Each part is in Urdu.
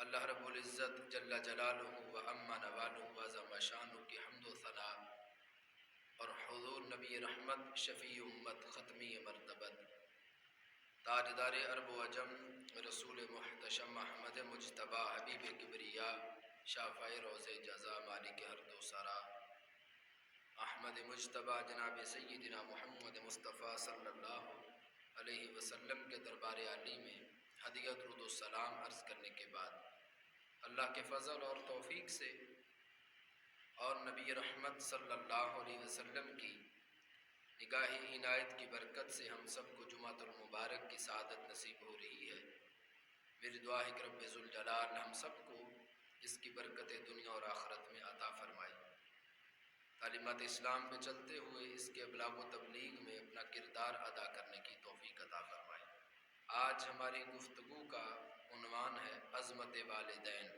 اللہ رب العزت جل جلالہ و عما نوالہ و عظم شانہ کی حمد و ثنا اور حضور نبی رحمت شفیع امت ختمی مرتبت تاجدار عرب و عجم رسول محتشم احمد مجتبی حبیب کبریا شافع روز جزا مالک ہر دو سرا احمد مجتبی جناب سیدنا محمد مصطفیٰ صلی اللہ علیہ وسلم کے دربار عالی میں ہدیت درود و سلام عرض کرنے کے بعد اللہ کے فضل اور توفیق سے اور نبی رحمت صلی اللہ علیہ وسلم کی نگاہ عنایت کی برکت سے ہم سب کو جمعۃ المبارک کی سعادت نصیب ہو رہی ہے۔ میری دعا ہے کہ رب ذوالجلال ہم سب کو اس کی برکت دنیا اور آخرت میں عطا فرمائے۔ تعلیمات اسلام پہ چلتے ہوئے اس کے ابلاغ و تبلیغ میں اپنا کردار ادا کرنے کی توفیق عطا فرمائے۔ آج ہماری گفتگو کا عنوان ہے عظمت والدین۔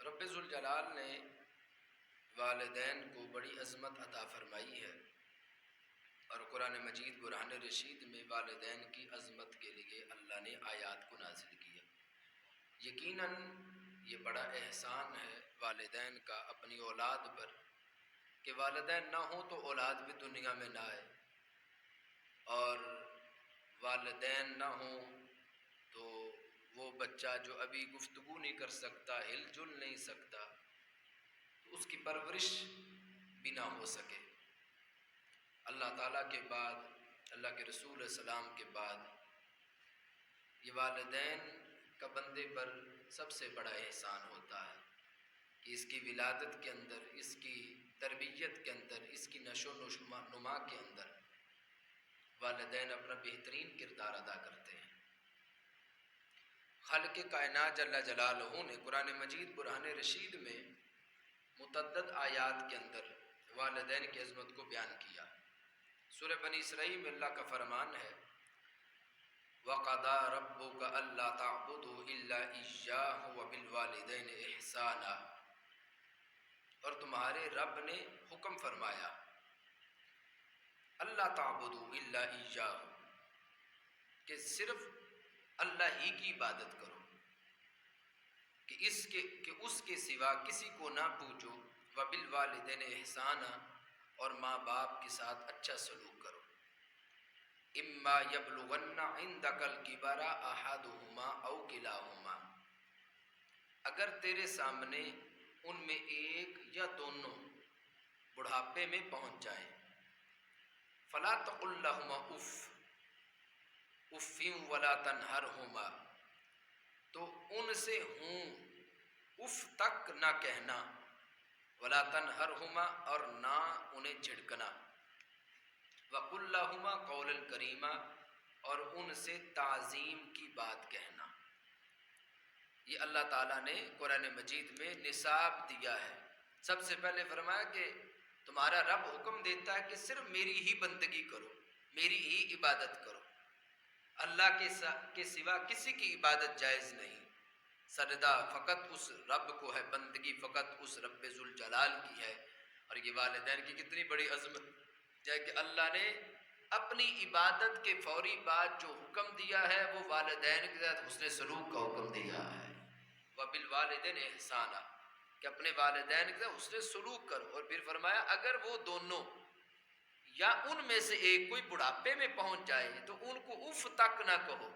رب ذوالجلال نے والدین کو بڑی عظمت عطا فرمائی ہے، اور قرآن مجید برہان رشید میں والدین کی عظمت کے لیے اللہ نے آیات کو نازل کیا۔ یقیناً یہ بڑا احسان ہے والدین کا اپنی اولاد پر کہ والدین نہ ہوں تو اولاد بھی دنیا میں نہ آئے، اور والدین نہ ہوں تو وہ بچہ جو ابھی گفتگو نہیں کر سکتا، ہل جل نہیں سکتا، تو اس کی پرورش بھی نہ ہو سکے۔ اللہ تعالیٰ کے بعد، اللہ کے رسول علیہ السلام کے بعد یہ والدین کا بندے پر سب سے بڑا احسان ہوتا ہے کہ اس کی ولادت کے اندر، اس کی تربیت کے اندر، اس کی نشو و نما کے اندر والدین اپنا بہترین کردار ادا کرتے ہیں۔ خالق کائنات جل جلالہ نے قرآن مجید برہان رشید میں متعدد آیات کے اندر والدین کی عظمت کو بیان کیا۔ سورہ بنی اسرائیل میں اللہ کا فرمان ہے وَقَضَىٰ رَبُّكَ أَلَّا تَعْبُدُوا إِلَّا إِيَّاهُ وَبِالْوَالِدَيْنِ إِحْسَانًا، اور تمہارے رب نے حکم فرمایا اللہ تعبدوا الا إِيَّاهُ، کہ صرف اللہ ہی کی عبادت کرو، کہ اس کے سوا کسی کو نہ پوجو، وَبِالْوَالِدَيْنِ إِحْسَانًا، اور ماں باپ کے ساتھ اچھا سلوک کرو۔ اما یبلغن عندک الکبر احدہما او کلاہما، اگر تیرے سامنے ان میں ایک یا دونوں بڑھاپے میں پہنچ جائیں، فلا تقل لہما اف، اف ولا تنہرہما، تو ان سے ہوں اف تک نہ کہنا، ولا تنہرہما، اور نہ انہیں جھڑکنا، وَقُلْ لَهُمَا قَوْلًا كَرِيمًا، اور ان سے تعظیم کی بات کہنا۔ یہ اللہ تعالیٰ نے قرآن مجید میں نصاب دیا ہے۔ سب سے پہلے فرمایا کہ تمہارا رب حکم دیتا ہے کہ صرف میری ہی بندگی کرو، میری ہی عبادت کرو، اللہ کے سوا کسی کی عبادت جائز نہیں۔ سجدہ فقط اس رب کو ہے، بندگی فقط اس رب ذوالجلال کی ہے۔ اور یہ والدین کی کتنی بڑی عظمت ہے کہ اللہ نے اپنی عبادت کے فوری بعد جو حکم دیا ہے وہ والدین کے ساتھ حسن سلوک کا حکم دیا ہے۔ وَبِالْوَالِدَيْنِ إِحْسَانًا، کہ اپنے والدین کے ساتھ حسن سلوک کرو، اور پھر فرمایا اگر وہ دونوں یا ان میں سے ایک کوئی بڑھاپے میں پہنچ جائے تو ان کو اف تک نہ کہو،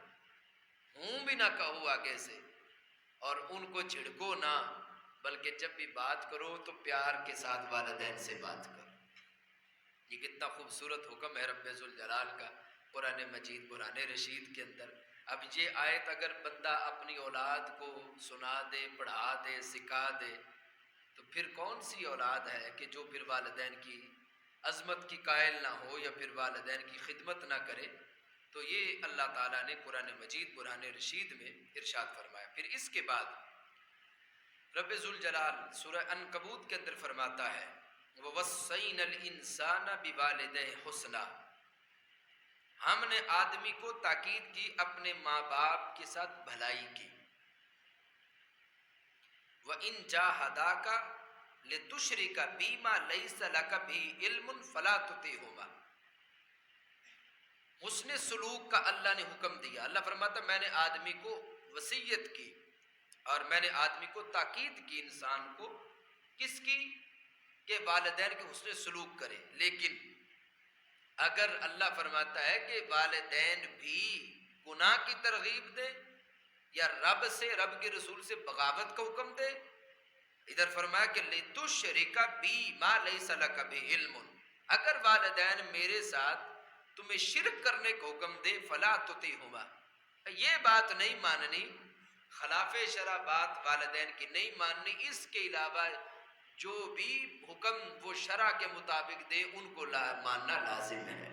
ہوں بھی نہ کہو آگے سے، اور ان کو جھڑکو نہ، بلکہ جب بھی بات کرو تو پیار کے ساتھ والدین سے بات کرو۔ یہ کتنا خوبصورت حکم ہے رب ذوالجلال کا قرآن مجید برہان رشید کے اندر۔ اب یہ آیت اگر بندہ اپنی اولاد کو سنا دے، پڑھا دے، سکھا دے، تو پھر کون سی اولاد ہے کہ جو پھر والدین کی عظمت کی قائل نہ ہو یا پھر والدین کی خدمت نہ کرے۔ تو یہ اللہ تعالیٰ نے قرآن مجید برہان رشید میں ارشاد فرمایا۔ پھر اس کے بعد رب ذوالجلال سورہ عنکبوت کے اندر فرماتا ہے وَوَصَّيْنَا الْإِنسَانَ بِوَالِدَيْهِ حُسْنًا، ہم نے آدمی کو تاکید کی اپنے ماں باپ کے ساتھ بھلائی کی۔ وَإِن جَاهَدَاكَ لتشرک بی ما لیس لک بھی علم فلا تطعہما. حسن سلوک کا اللہ نے حکم دیا. اللہ فرماتا میں نے آدمی کو وصیت کی اور میں نے آدمی کو تاکید کی، انسان کو کس کی؟ کہ والدین کے حسن سلوک کرے. لیکن اگر اللہ فرماتا ہے کہ والدین بھی گناہ کی ترغیب دے یا رب سے، رب کے رسول سے بغاوت کا حکم دے، ادھر فرمایا کہ لتشرک بی ما لیس لک بعلم، اگر والدین میرے ساتھ تمہیں شرک کرنے کا حکم دے فلا تطعہما، یہ بات نہیں ماننی، خلاف شرع بات والدین کی نہیں ماننی. اس کے علاوہ جو بھی حکم وہ شرع کے مطابق دے ان کو ماننا لازم ہے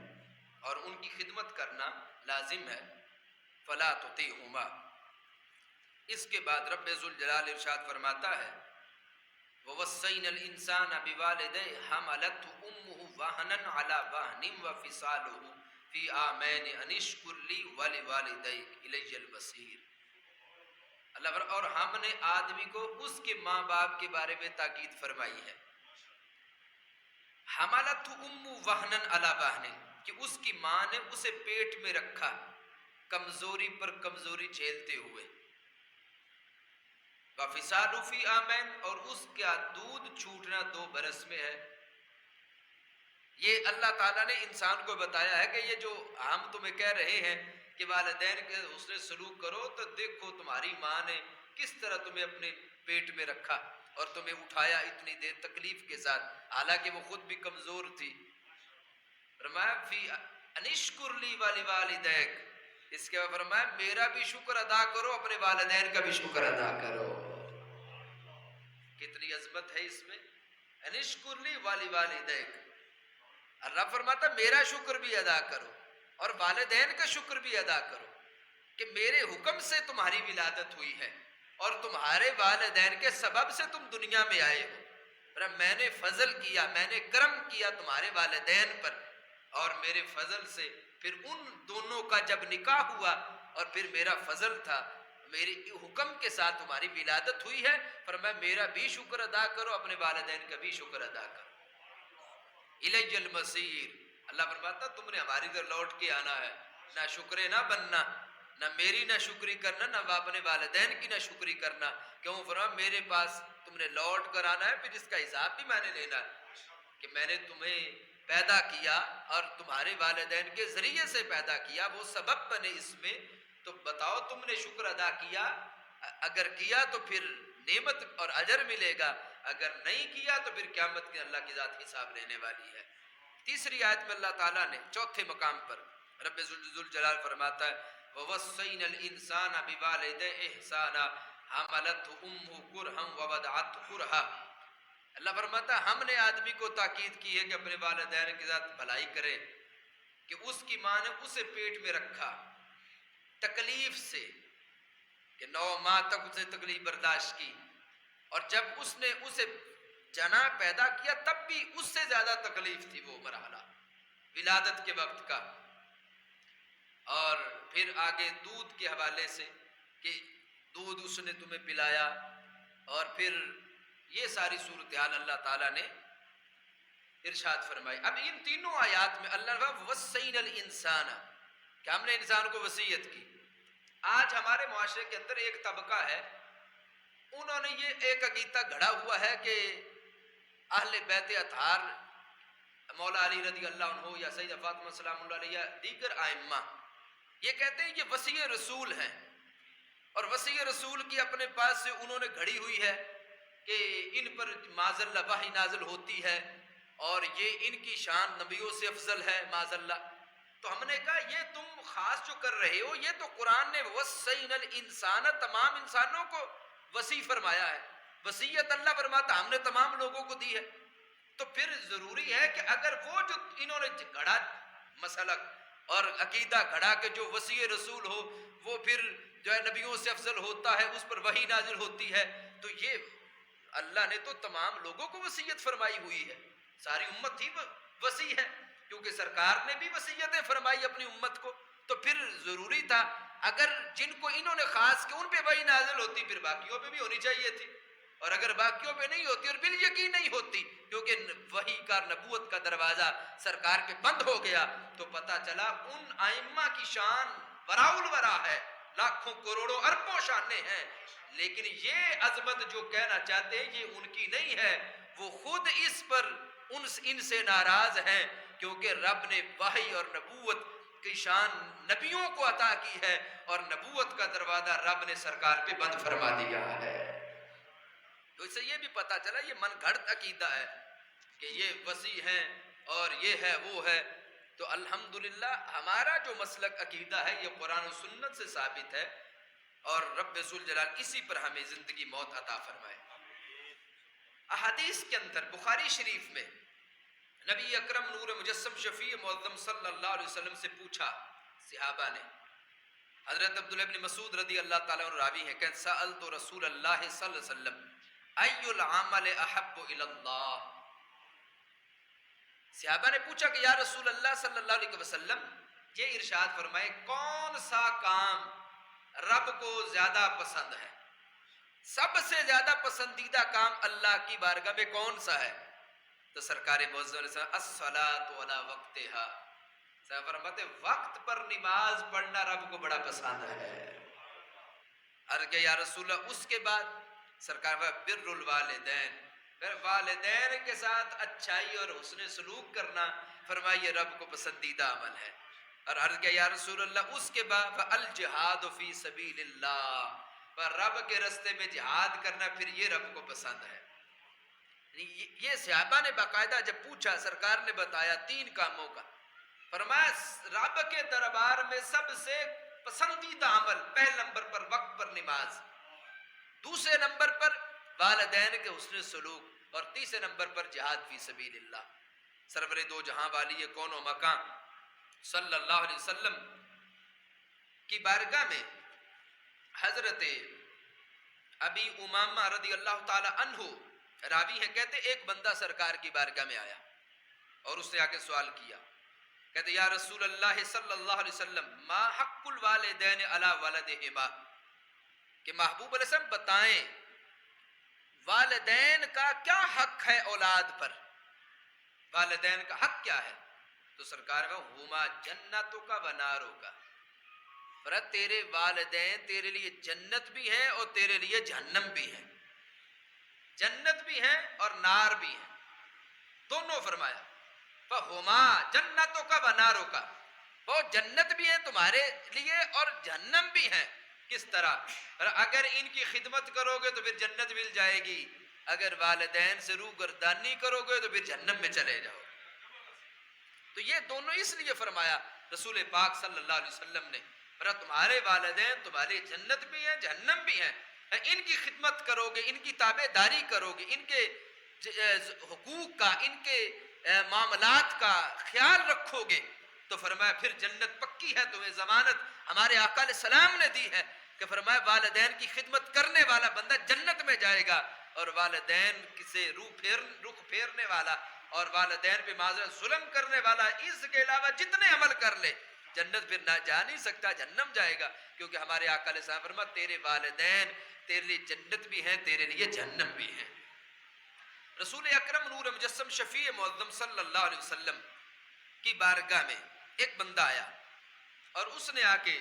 اور ان کی خدمت کرنا لازم ہے. فلا تطعہما. اس کے بعد رب ذوالجلال ارشاد فرماتا ہے وَوَصَّيْنَا الْإِنسَانَ بِوَالِدَيْهِ حَمَلَتْهُ أُمُّهُ وَهْنًا عَلَى وَهْنٍ وَفِصَالُهُ فِي عَامَيْنِ أَنِ اشْكُرْ لِي وَلِوَالِدَيْكَ إِلَيَّ الْمَصِيرُ. اللہ اور ہم نے آدمی کو اس کے ماں باپ کے بارے میں تاکید فرمائی ہے. حَمَلَتْهُ أُمُّهُ وَهْنًا عَلَى وَهْنٍ، کہ اس کی ماں نے اسے پیٹ میں رکھا کمزوری پر کمزوری جھیلتے ہوئے. وَفِصَالُهُ فِي عَامَيْنِ، اور اس کا دودھ چھوٹنا 2 برس میں ہے. یہ اللہ تعالیٰ نے انسان کو بتایا ہے کہ یہ جو ہم تمہیں کہہ رہے ہیں کہ والدین کے حسن سلوک کرو، تو دیکھو تمہاری ماں نے کس طرح تمہیں اپنے پیٹ میں رکھا اور تمہیں اٹھایا اتنی دیر تکلیف کے ساتھ، حالانکہ وہ خود بھی کمزور تھی. فرمایا فی انشکر لی ولوالدیک، اس کے بعد فرمایا میرا بھی شکر ادا کرو، اپنے والدین کا بھی شکر ادا کرو. کتنی عظمت ہے اس میں. انشکر لی ولوالدیک، اللہ فرماتا میرا شکر بھی ادا کرو اور والدین کا شکر بھی ادا کرو کہ میرے حکم سے تمہاری ولادت ہوئی ہے اور تمہارے والدین کے سبب سے تم دنیا میں آئے ہو. میں نے فضل کیا، میں نے کرم کیا تمہارے والدین پر، اور میرے فضل سے پھر ان دونوں کا جب نکاح ہوا اور پھر میرا فضل تھا، میرے حکم کے ساتھ تمہاری ولادت ہوئی ہے. فرمایا میرا بھی شکر ادا کرو، اپنے والدین کا بھی شکر ادا کرو. الیہ المصیر، اللہ فرماتا تم نے ہماری ادھر لوٹ کے آنا ہے، نہ شکرے نہ بننا، نہ میری نہ شکری کرنا، نہ اپنے والدین کی نہ شکری کرنا. کیوں؟ فرمایا میرے پاس تم نے لوٹ کر آنا ہے، پھر اس کا حساب بھی میں نے لینا ہے کہ میں نے تمہیں پیدا کیا اور تمہارے والدین کے ذریعے سے پیدا کیا، وہ سبب بنے اس میں. تو بتاؤ تم نے شکر ادا کیا؟ اگر کیا تو پھر نعمت اور اجر ملے گا، اگر نہیں کیا تو پھر قیامت کے اللہ کی ذات حساب لینے والی ہے. تیسری آیت میں اللہ تعالیٰ نے چوتھے مقام پر رب ذوالجلال فرماتا ہے وَوَصَّيْنَا الْإِنسَانَ بِوَالِدَيْهِ إِحْسَانًا حَمَلَتْهُ أُمُّهُ كُرْهًا وَوَضَعَتْهُ كُرْهًا. اللہ فرماتا ہے ہم نے آدمی کو تاکید کی ہے کہ اپنے والدین کے ساتھ بھلائی کرے، کہ اس کی ماں نے اسے پیٹ میں رکھا تکلیف سے، کہ 9 ماہ تک اسے تکلیف برداشت کی، اور جب اس نے اسے جنا پیدا کیا تب بھی اس سے زیادہ تکلیف تھی وہ مرحلہ ولادت کے وقت کا. اور پھر آگے دودھ کے حوالے سے کہ دودھ اس نے تمہیں پلایا، اور پھر یہ ساری صورتحال اللہ تعالیٰ نے ارشاد فرمائی. اب ان تینوں آیات میں اللہ وَوَصَّيْنَا الْإِنسَانَ، کہ ہم نے انسان کو وصیت کی. آج ہمارے معاشرے کے اندر ایک طبقہ ہے، انہوں نے یہ ایک عقیدہ گھڑا ہوا ہے کہ اہل بیت اطہار مولا علی رضی اللہ عنہ یا سیدہ فاطمہ سلام اللہ علیہ یا دیگر ائمہ یہ کہتے ہیں یہ وصی رسول ہیں، اور وصی رسول کی اپنے پاس سے انہوں نے گھڑی ہوئی ہے کہ ان پر معاذ اللہ وحی نازل ہوتی ہے اور یہ ان کی شان نبیوں سے افضل ہے معاذ اللہ. تو ہم نے کہا یہ تم خاص جو کر رہے ہو، یہ تو قرآن نے وصینا الانسان تمام انسانوں کو وصی فرمایا ہے، وصیت اللہ فرماتا ہم نے تمام لوگوں کو دی ہے. تو پھر ضروری ہے کہ اگر وہ جو انہوں نے گھڑا مسلک اور عقیدہ گھڑا کہ جو وصی رسول ہو وہ پھر جو ہے نبیوں سے افضل ہوتا ہے، اس پر وحی نازل ہوتی ہے، تو یہ اللہ نے تو تمام لوگوں کو وصیت فرمائی ہوئی ہے، ساری امت ہی وصی ہے، کیونکہ سرکار نے بھی وصیتیں فرمائی اپنی امت کو. تو پھر ضروری تھا اگر جن کو انہوں نے خاص کہ ان پہ وحی نازل ہوتی پھر باقیوں پہ بھی ہونی چاہیے تھی، اور اگر باقیوں پہ نہیں ہوتی اور بالیقین نہیں کا نبوت کا دروازہ سرکار کے بند ہو گیا تو پتہ چلا ان ائمہ کی شان براؤل ورا ہے، لاکھوں کروڑوں اربوں شانیں ہیں، لیکن یہ عظمت جو کہنا چاہتے ہیں یہ ان کی نہیں ہے، وہ خود اس پر ان سے ناراض ہیں، کیونکہ رب نے وحی اور نبوت کی شان نبیوں کو عطا کی ہے اور نبوت کا دروازہ رب نے سرکار پہ بند فرما دیا ہے۔ تو اس سے یہ بھی پتا چلا یہ من گھڑت عقیدہ ہے کہ یہ وسیع ہیں اور یہ ہے وہ ہے۔ تو الحمدللہ ہمارا جو مسلک عقیدہ ہے یہ قرآن و سنت سے ثابت ہے اور رب ذوالجلال اسی پر ہمیں زندگی موت عطا فرمائے۔ احادیث کے اندر بخاری شریف میں نبی اکرم نور مجسم شفیع معظم صلی اللہ علیہ وسلم سے پوچھا صحابہ نے، حضرت عبداللہ ابن مسعود رضی اللہ تعالیٰ عنہ راوی ہیں کہ سألت رسول اللہ صلی اللہ علیہ وسلم ای العمل احب الی اللہ، صحابہ نے پوچھا کہ یا رسول اللہ صلی اللہ علیہ وسلم یہ ارشاد فرمائے کون سا کام رب کو زیادہ پسند ہے، سب سے زیادہ پسندیدہ کام اللہ کی بارگاہ میں کون سا ہے؟ تو سرکار معظم علیہ السلام الصلاۃ علی وقتہا، صحابہ فرماتے وقت پر نماز پڑھنا رب کو بڑا پسند ہے۔ عرض کہ یا رسول اللہ اس کے بعد؟ سرکار بر الوالدین، پھر والدین کے ساتھ اچھائی اور حسن سلوک کرنا فرمائیے رب کو پسندیدہ عمل ہے۔ اور عرض کیا یا رسول اللہ اس کے بعد الجہاد فی سبیل اللہ، پر رب کے رستے میں جہاد کرنا پھر یہ رب کو پسند ہے۔ یہ صحابہ نے باقاعدہ جب پوچھا سرکار نے بتایا 3 کاموں کا، فرمایا رب کے دربار میں سب سے پسندیدہ عمل پہلے نمبر پر وقت پر نماز، دوسرے نمبر پر والدین کے حسن سلوک اور تیسرے نمبر پر جہاد فی سبیل اللہ۔ سرور دو جہاں والی کون و مکان صلی اللہ علیہ وسلم کی بارگاہ میں حضرت ابی امامہ رضی اللہ تعالی عنہ راوی ہے، کہتے ایک بندہ سرکار کی بارگاہ میں آیا اور اس نے آ کے سوال کیا، کہتے یا رسول اللہ صلی اللہ علیہ وسلم ما حق الوالدین علی ولدہما، کہ محبوب علیہ السلام بتائیں والدین کا کیا حق ہے اولاد پر، والدین کا حق کیا ہے؟ تو سرکار کا ہما جنتوں کا و ناروں کا، فرت تیرے والدین تیرے لیے جنت بھی ہے اور تیرے لیے جہنم بھی ہے، جنت بھی ہے اور نار بھی ہے دونوں فرمایا، فہما جنتوں کا و ناروں کا، وہ جنت بھی ہے تمہارے لیے اور جہنم بھی ہے۔ کس طرح؟ اگر ان کی خدمت کرو گے تو پھر جنت مل جائے گی، اگر والدین سے روگردانی کرو گے تو پھر جہنم میں چلے جاؤ۔ تو یہ دونوں اس لیے فرمایا رسول پاک صلی اللہ علیہ وسلم نے، تمہارے والدین تمہارے جنت بھی ہیں جہنم بھی ہیں، ان کی خدمت کرو گے، ان کی تابع داری کرو گے، ان کے حقوق کا، ان کے معاملات کا خیال رکھو گے تو فرمایا پھر جنت پکی ہے، تمہیں ضمانت ہمارے آقا علیہ السلام نے دی ہے کہ فرمایا والدین کی خدمت کرنے والا بندہ جنت میں جائے گا، اور والدین سے رخ پھیرنے والا اور والدین پہ معذرت ظلم کرنے والا اس کے علاوہ جتنے عمل کر لے جنت پھر نہ جا نہیں سکتا، جہنم جائے گا، کیونکہ ہمارے آقا علیہ السلام فرمایا تیرے والدین تیرے لیے جنت بھی ہیں تیرے لیے جہنم بھی ہیں۔ رسول اکرم نور مجسم شفیع معظم صلی اللہ علیہ وسلم کی بارگاہ میں ایک بندہ آیا اور اس نے آ کے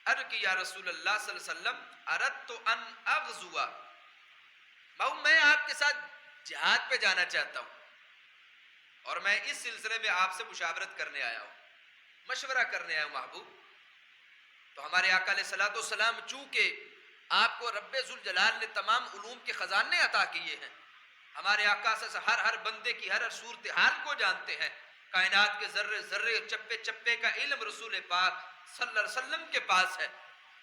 عرض کی یا رسول اللہ صلی اللہ علیہ وسلم اردت ان اغزوا، میں آپ کے ساتھ جہاد پہ جانا چاہتا ہوں اور میں اس سلسلے میں آپ سے مشاورت کرنے آیا ہوں، مشورہ کرنے آیا ہوں محبوب۔ تو ہمارے آقا علیہ الصلوۃ والسلام چونکہ آپ کو رب ذوالجلال نے تمام علوم کے خزانے عطا کیے ہیں، ہمارے آقا سے ہر بندے کی ہر صورتحال کو جانتے ہیں، کائنات کے ذرے ذرے چپے چپے کا علم رسول پاک صلی اللہ علیہ وسلم کے پاس ہے۔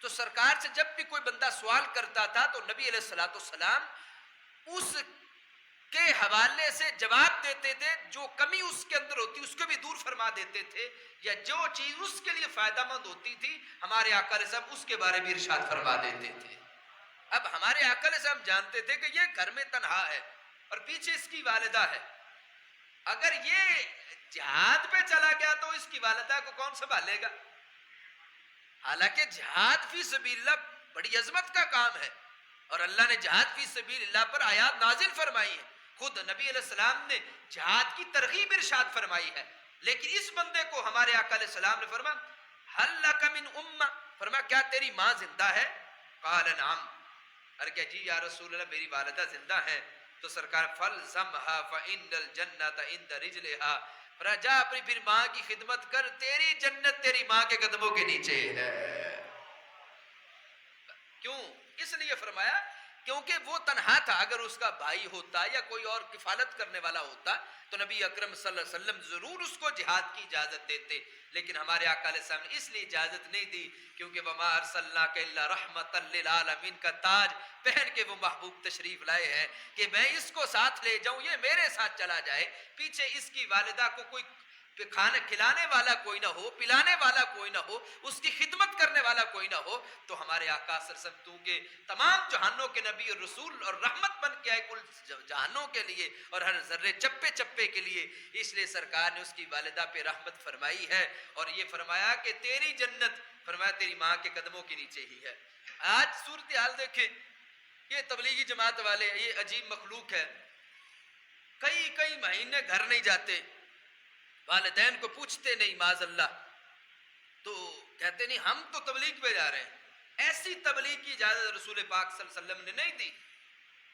تو سرکار سے جب بھی کوئی بندہ سوال کرتا تھا تو نبی علیہ الصلوۃ والسلام اس کے حوالے سے جواب دیتے تھے، جو کمی اس کے اندر ہوتی اس کو بھی دور فرما دیتے تھے، یا جو چیز اس کے لیے فائدہ مند ہوتی تھی ہمارے آقا علیہ السلام اس کے بارے میں ارشاد فرما دیتے تھے۔ اب ہمارے آقا علیہ السلام جانتے تھے کہ یہ گھر میں تنہا ہے اور پیچھے اس کی والدہ ہے، اگر یہ جہاد پہ چلا گیا تو اس کی والدہ کو کون سنبھالے گا؟ حالانکہ جہاد فی سبیل اللہ بڑی عظمت کا کام ہے اور اللہ نے جہاد فی سبیل اللہ پر آیات نازل فرمائی ہیں، خود نبی علیہ السلام نے جہاد کی ترغیب ارشاد فرمائی ہے، لیکن اس بندے کو ہمارے آقا علیہ السلام نے فرمایا ہل لک من امہ، فرمایا کیا تیری ماں زندہ ہے؟ قال نعم، ارے کیا جی یا رسول اللہ میری والدہ زندہ ہے. تو سرکار فلزمھا فإن الجنۃ عند رجلھا، فرمایا جا اپنی پھر ماں کی خدمت کر، تیری جنت تیری ماں کے قدموں کے نیچے ہے. کیوں؟ اس لیے فرمایا کیونکہ وہ تنہا تھا، اگر اس کا بھائی ہوتا یا کوئی اور کفالت کرنے والا ہوتا تو نبی اکرم صلی اللہ علیہ وسلم ضرور اس کو جہاد کی اجازت دیتے، لیکن ہمارے آقا علیہ السلام نے اس لیے اجازت نہیں دی کیونکہ وما ارسلناک الا رحمتا للعالمین کا تاج پہن کے وہ محبوب تشریف لائے ہیں کہ میں اس کو ساتھ لے جاؤں، یہ میرے ساتھ چلا جائے، پیچھے اس کی والدہ کو کوئی کھانے کھلانے والا کوئی نہ ہو، پلانے والا کوئی نہ ہو، اس کی خدمت کرنے والا کوئی نہ ہو، تو ہمارے آقا صلی اللہ علیہ وسلم تو کہ تمام جہانوں کے نبی اور رسول اور رحمت بن کے آئے کل جہانوں کے لیے اور ہر ذرے چپے چپے کے لیے، اس لیے سرکار نے اس کی والدہ پہ رحمت فرمائی ہے اور یہ فرمایا کہ تیری جنت، فرمایا تیری ماں کے قدموں کے نیچے ہی ہے. آج صورتحال دیکھیں، یہ تبلیغی جماعت والے یہ عجیب مخلوق ہے، کئی مہینے گھر نہیں جاتے، والدین کو پوچھتے نہیں، معاذ اللہ، تو کہتے نہیں ہم تو تبلیغ پہ جا رہے ہیں. ایسی تبلیغ کی اجازت رسول پاک صلی اللہ علیہ وسلم نے نہیں دی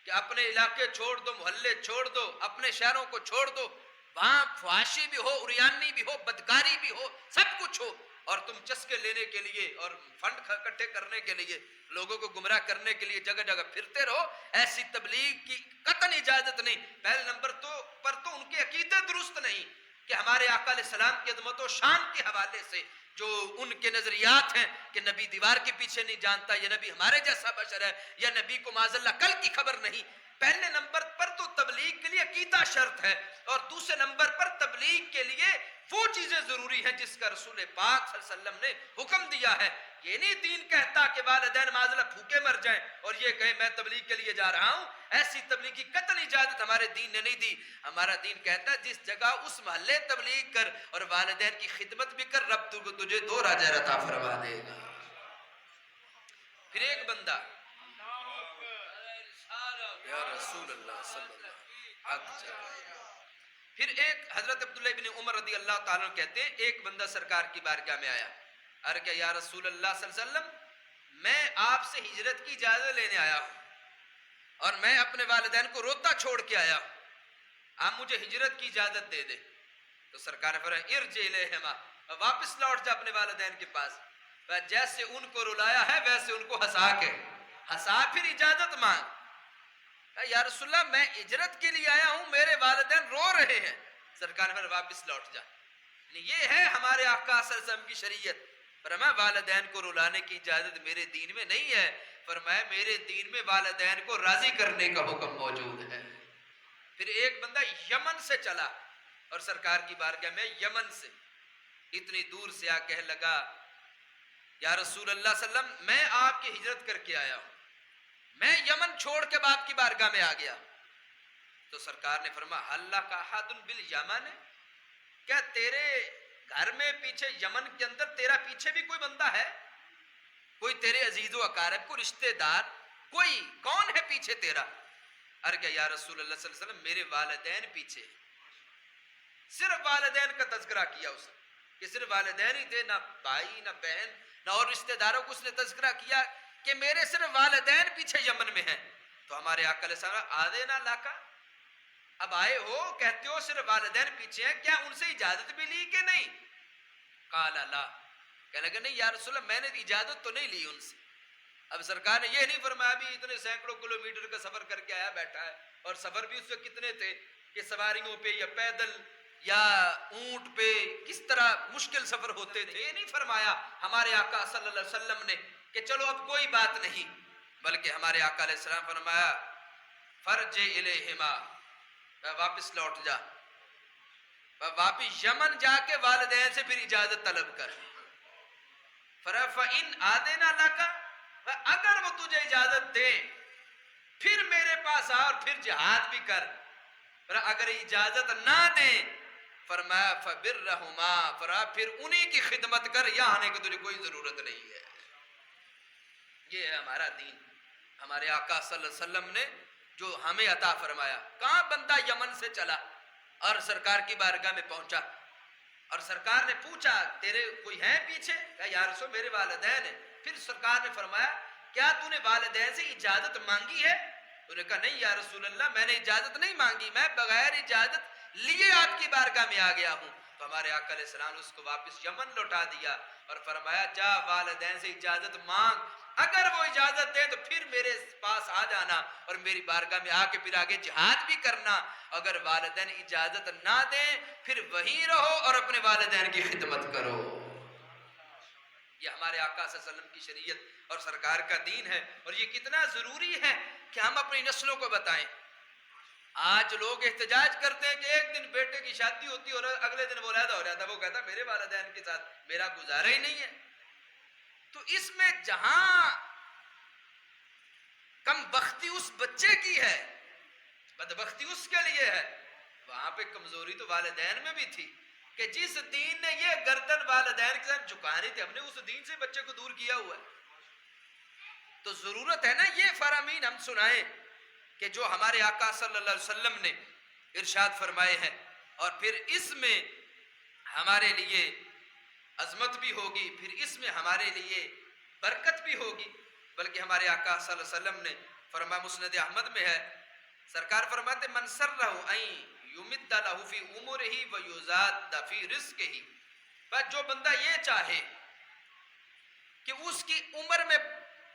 کہ اپنے علاقے چھوڑ دو، محلے چھوڑ دو، اپنے شہروں کو چھوڑ دو، وہاں فحاشی بھی ہو، عریانی بھی ہو، بدکاری بھی ہو، سب کچھ ہو، اور تم چسکے لینے کے لیے اور فنڈ اکٹھے کرنے کے لیے لوگوں کو گمراہ کرنے کے لیے جگہ جگہ پھرتے رہو. ایسی تبلیغ کی قطعاً اجازت نہیں. پہلے نمبر تو ان کے عقیدے درست نہیں کہ ہمارے آقا علیہ السلام کی عظمت و شان کے حوالے سے جو ان کے نظریات ہیں کہ نبی دیوار کے پیچھے نہیں جانتا، یا نبی ہمارے جیسا بشر ہے، یا نبی کو معاذ اللہ کل کی خبر نہیں. پہلے نمبر پر تو تبلیغ کے لیے عقیدہ شرط ہے، اور دوسرے نمبر پر تبلیغ کے لیے وہ چیزیں ضروری ہیں جس کا رسول پاک صلی اللہ علیہ وسلم نے حکم دیا ہے. یہ نہیں دین کہتا کہ والدین معاذ اللہ بھوکے مر جائیں اور یہ کہے میں تبلیغ کے لیے جا رہا ہوں. ایسی تبلیغ کی قطعی اجازت ہمارے دین نے نہیں دی. ہمارا دین کہتا ہے جس جگہ اس محلے تبلیغ کر اور والدین کی خدمت بھی کر، رب تجھے 2 اجر عطا فرما دے گا. پھر ایک بندہ یا رسول اللہ صلی اللہ علیہ وسلم، پھر ایک حضرت عبداللہ ابن عمر رضی اللہ تعالیٰ کہتے ہیں ایک بندہ سرکار کی بارگاہ میں آیا، ارے کہ یا رسول اللہ صلی اللہ علیہ وسلم میں آپ سے ہجرت کی اجازت لینے آیا ہوں اور میں اپنے والدین کو روتا چھوڑ کے آیا ہوں، آپ مجھے ہجرت کی اجازت دے دے. تو سرکار نے فرمایا ارجع الیہما، واپس لوٹ جا اپنے والدین کے پاس، جیسے ان کو رلایا ہے ویسے ان کو ہنسا کے ہنسا پھر اجازت مانگ. یا رسول اللہ میں ہجرت کے لیے آیا ہوں، میرے والدین رو رہے ہیں. سرکار نے فرمایا واپس لوٹ جا. یہ ہے ہمارے آقا صلی اللہ علیہ وسلم کی شریعت. فرمایا والدین کو رلانے کی اجازت میرے دین میں نہیں ہے، فرمایا میرے دین میں والدین کو راضی کرنے کا حکم موجود ہے. پھر ایک بندہ یمن سے چلا اور سرکار کی بارگاہ میں یمن سے اتنی دور سے آ کہنے لگا یا رسول اللہ صلی اللہ علیہ وسلم میں آپ کی ہجرت کر کے آیا ہوں، میں یمن چھوڑ کے باپ کی بارگاہ میں آ گیا. تو سرکار نے فرمایا اللہ کا احد بالیمن، کیا تیرے گھر میں پیچھے یمن کے اندر تیرا پیچھے بھی کوئی بندہ ہے، کوئی تیرے عزیز و اقارب، کوئی رشتہ دار، کوئی کون ہے پیچھے تیرا؟ ارے کہ یا رسول اللہ صلی اللہ علیہ وسلم میرے والدین پیچھے. صرف والدین کا تذکرہ کیا اس نے کہ صرف والدین ہی تھے، نہ بھائی نہ بہن نہ اور رشتہ داروں کو اس نے تذکرہ کیا کہ میرے صرف والدین پیچھے یمن میں ہیں. تو ہمارے آقا علیہ السلام آدے نہ لاکا، اب آئے ہو کہتے ہو صرف والدین پیچھے ہیں، کیا ان سے اجازت بھی لی کہ نہیں؟ قال لا، کہنے لگا نہیں یا رسول اللہ میں نے اجازت تو نہیں لی ان سے. اب سرکار نے یہ نہیں فرمایا ابھی اتنے سینکڑوں کلومیٹر کا سفر کر کے آیا بیٹھا ہے، اور سفر بھی اس وقت کتنے تھے کہ سواریوں پہ یا پیدل یا اونٹ پہ کس طرح مشکل سفر ہوتے تھے. یہ نہیں فرمایا ہمارے آقا صلی اللہ علیہ وسلم نے کہ چلو اب کوئی بات نہیں، بلکہ ہمارے آقا علیہ السلام فرمایا فرج الیہما، واپس لوٹ جا، واپس یمن جا کے والدین سے پھر اجازت طلب کر. فَإِنْ آدِنَا لَكَ، اگر وہ تجھے اجازت دے پھر میرے پاس آ اور پھر جہاد بھی کر. اگر اجازت نہ دیں فرمایا فَبِرَّهُمَا، فرمایا پھر انہی کی خدمت کر، یہاں آنے کی تجھے کوئی ضرورت نہیں ہے. یہ ہے ہمارا دین. ہمارے آقا صلی اللہ علیہ وسلم نے جو ہمیں عطا فرمایا. کہاں بندہ یمن سے چلا اور سرکار کی بارگاہ میں پہنچا اور سرکار نے پوچھا تیرے کوئی ہے پیچھے؟ کہا یا رسول میرے والدین ہیں. پھر سرکار نے فرمایا کیا تو نے والدین سے اجازت مانگی ہے؟ انہوں نے کہا نہیں یا رسول اللہ میں نے اجازت نہیں مانگی, میں بغیر اجازت لیے آپ کی بارگاہ میں آ گیا ہوں. تو ہمارے آقا علیہ السلام نے اس کو واپس یمن لوٹا دیا اور فرمایا جا والدین سے اجازت مانگ, اگر وہ اجازت دیں تو پھر میرے پاس آ جانا اور میری بارگاہ میں آ کے پھر آگے جہاد بھی کرنا, اگر والدین اجازت نہ دیں پھر وہیں رہو اور اپنے والدین کی خدمت کرو. یہ ہمارے آقا صلی اللہ علیہ وسلم کی شریعت اور سرکار کا دین ہے, اور یہ کتنا ضروری ہے کہ ہم اپنی نسلوں کو بتائیں. آج لوگ احتجاج کرتے ہیں کہ ایک دن بیٹے کی شادی ہوتی ہے اور اگلے دن وہ علیحدہ ہو جاتا ہے, وہ کہتا ہے میرے والدین کے ساتھ میرا گزارا ہی نہیں ہے. تو اس میں جہاں کم بختی اس بچے کی ہے, بدبختی اس کے لیے ہے, وہاں پہ کمزوری تو والدین میں بھی تھی کہ جس دین نے یہ گردن والدین کے ساتھ جھکانی تھی, ہم نے اس دین سے بچے کو دور کیا ہوا ہے. تو ضرورت ہے نا یہ فرامین ہم سنائیں کہ جو ہمارے آقا صلی اللہ علیہ وسلم نے ارشاد فرمائے ہیں, اور پھر اس میں ہمارے لیے عظمت بھی ہوگی, پھر اس میں ہمارے لیے برکت بھی ہوگی. بلکہ ہمارے آقا صلی اللہ علیہ وسلم نے فرمایا, مسند احمد میں ہے, سرکار فرماتے من سرہ ان یمد لہ فی عمرہ ویزاد فی رزقہ, بس جو بندہ یہ چاہے کہ اس کی عمر میں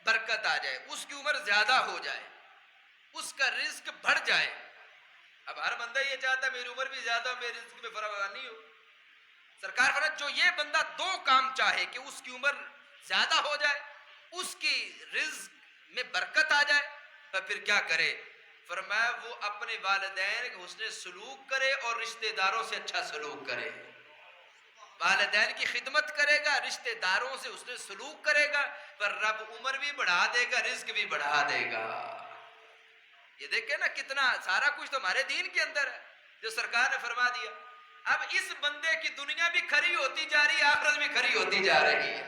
برکت آ جائے, اس کی عمر زیادہ ہو جائے, اس کا رزق بڑھ جائے. اب ہر بندہ یہ چاہتا ہے میری عمر بھی زیادہ ہو, میرے رزق میں فراوانی ہو. سرکار فرماتے جو یہ بندہ دو کام چاہے کہ اس کی عمر زیادہ ہو جائے, اس کی رزق میں برکت آ جائے, تو پھر کیا کرے؟ فرمایا وہ اپنے والدین کے حسن سلوک کرے اور رشتہ داروں سے اچھا سلوک کرے. والدین کی خدمت کرے گا, رشتہ داروں سے حسن سلوک کرے گا, پر رب عمر بھی بڑھا دے گا, رزق بھی بڑھا دے گا. یہ دیکھیں نا کتنا سارا کچھ تو ہمارے دین کے اندر ہے جو سرکار نے فرما دیا. اب اس بندے کی دنیا بھی کھری ہوتی جا رہی ہے, آخرت بھی کھری ہوتی جا رہی ہے.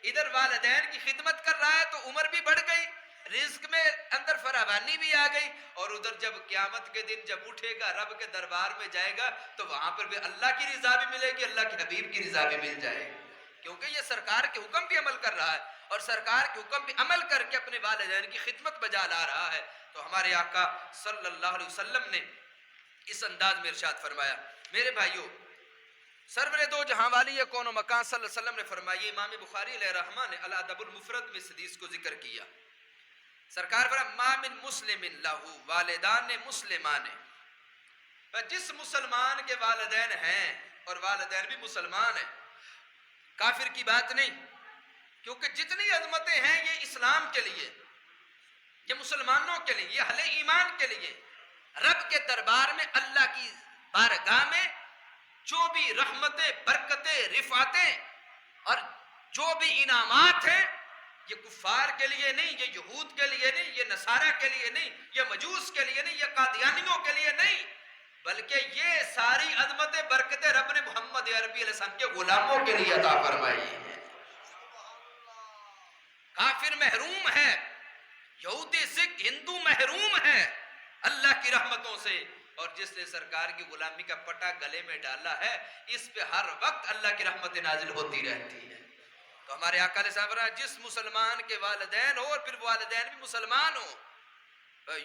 ادھر والدین کی خدمت کر رہا ہے تو عمر بھی بڑھ گئی, رزق میں اندر فراوانی بھی آ گئی, اور ادھر جب قیامت کے دن جب اٹھے گا رب کے دربار میں جائے گا تو وہاں پر بھی اللہ کی رضا بھی ملے گی, اللہ کے حبیب کی رضا بھی مل جائے گی, کیونکہ یہ سرکار کے حکم بھی عمل کر رہا ہے اور سرکار کے حکم بھی عمل کر کے اپنے والدین کی خدمت بجا لا رہا ہے. تو ہمارے آقا صلی اللہ علیہ وسلم نے اس انداز میں ارشاد فرمایا. میرے بھائیوں, سرور دو جہاں والی کون و مکان صلی اللہ علیہ وسلم نے فرمایا, امام بخاری علیہ رحمہ نے الادب المفرد میں اس حدیث کو ذکر کیا. سرکار فرمایا ما من مسلم لہو والدان مسلمان, جس مسلمان کے والدین ہیں اور والدین بھی مسلمان ہیں, کافر کی بات نہیں, کیونکہ جتنی عظمتیں ہیں یہ اسلام کے لیے, یہ مسلمانوں کے لیے, یہ اہل ایمان کے لیے. رب کے دربار میں اللہ کی بارگاہ میں جو بھی رحمتیں, برکتیں, رفعتیں اور جو بھی انعامات ہیں یہ کفار کے لیے نہیں, یہ یہود کے لیے نہیں, یہ نصارہ کے لیے نہیں, یہ مجوس کے لیے نہیں, یہ قادیانیوں کے لیے نہیں, بلکہ یہ ساری عظمتیں, برکتیں رب نے محمد عربی علیہ السلام کے غلاموں کے لیے عطا فرمائی ہیں. کافر محروم ہے, یہودی سکھ ہندو محروم ہے اللہ کی رحمتوں سے, اور جس نے سرکار کی غلامی کا پٹا گلے میں ڈالا ہے اس پہ ہر وقت اللہ کی رحمت نازل ہوتی رہتی ہے. تو ہمارے آقا علیہ السلام جس مسلمان کے والدین ہو اور پھر والدین بھی مسلمان ہو,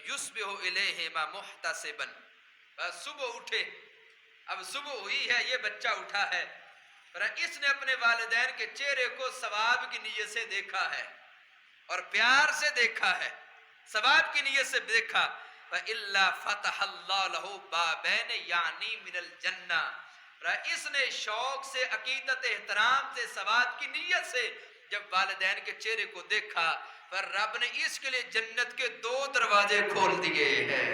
یصبح الیہما محتسبا, صبح اٹھے, اب صبح ہوئی ہے, یہ بچہ اٹھا ہے, پر اس نے اپنے والدین کے چہرے کو ثواب کی نیت سے دیکھا ہے اور پیار سے دیکھا ہے, ثواب کی نیت سے دیکھا, فَإِلَّا فَتَحَ اللَّهُ لَهُ بَابَيْنِ یعنی مِنَ الْجَنَّةِ, اس نے شوق سے, عقیدت, احترام سے, ثواب کی نیت سے جب والدین کے چہرے کو دیکھا, پر رب نے اس کے لیے جنت کے 2 دروازے کھول دیے ہیں.